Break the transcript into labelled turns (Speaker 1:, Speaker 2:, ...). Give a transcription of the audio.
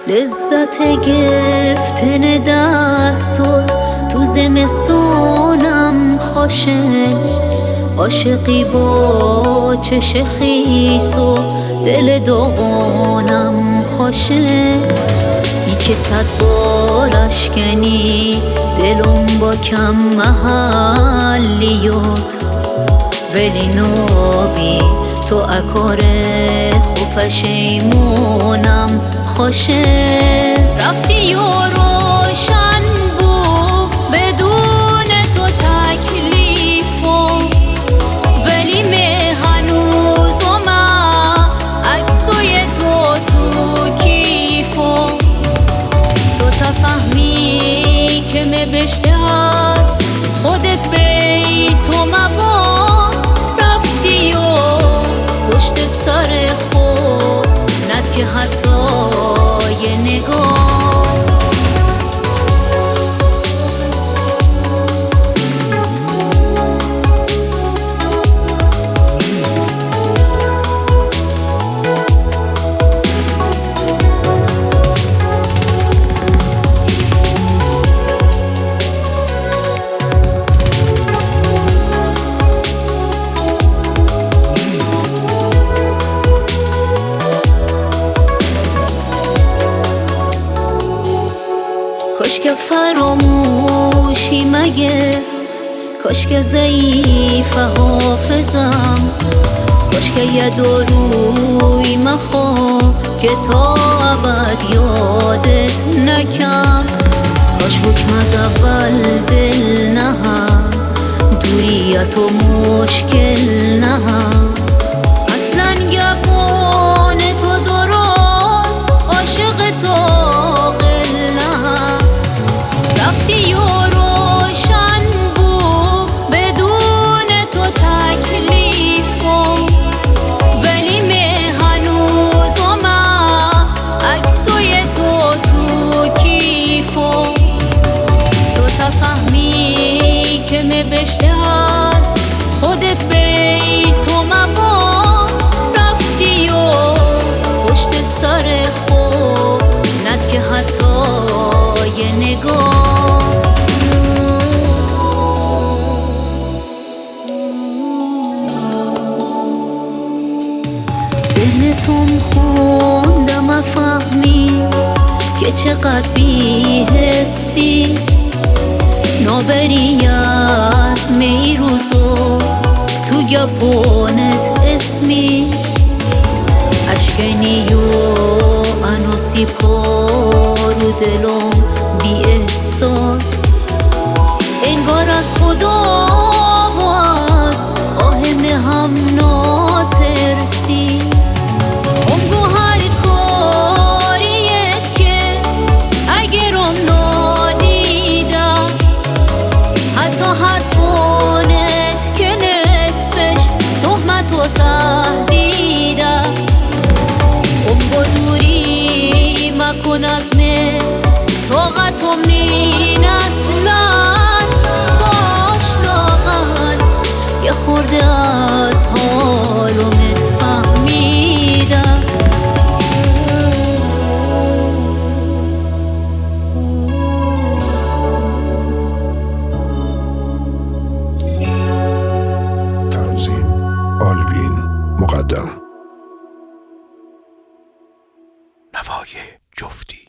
Speaker 1: لذت گفتن دستات تو زمستونم خوشه، عاشقی با چش خیس و دل داغانم خوشه. ای که 100 بار اشکنی دلم با کم محلیات، ولی نابی تو اکاره خوب پشیمونم خوشه. رفتی و روشن بود بدون تو تکلیفو، ولی می هنوزم عکسای تو کیفو. تو تفهمی که می بشته از خودت بی تو مبا، رفتی و پشت سر خود ند که حتی یه نگاه. کاش که فراموشی مگه، کاش که ضعیف حافظم، کاش که یه روی مخواه که تا ابد یادت نکم. کاش حکم از اول دل نهم، دوریت و مشکل نهم. اصلا گپان تو درست عاشق تو رفتی و روشن بود بدون تو تکلیفو، ولی می هنوزم عکسای تو کیفو. تو تفهمی که می بشته از خودت بی تو مبا، رفتی و پشت سر خود ند که حتی یه نگاه. ذهنتون خوندم افهمی که چقدر بی‌حسی، نابری از میروزو تو گپونت اسمی. اشکنی و انوسی پارو دلم بی احساس، انگار از خدا و از آهم هم ناترسی. امگو هر کاریت که اگرم نادیدم، حتی حرفونت که نصفش تهمت و تهدیدم. امگو دوری مکن از من، طاقتم نین اصلا. باش لاغر یه خورده از حالمت فهمیدم.
Speaker 2: تنظیم آلوین مقدم. نوای جفتی.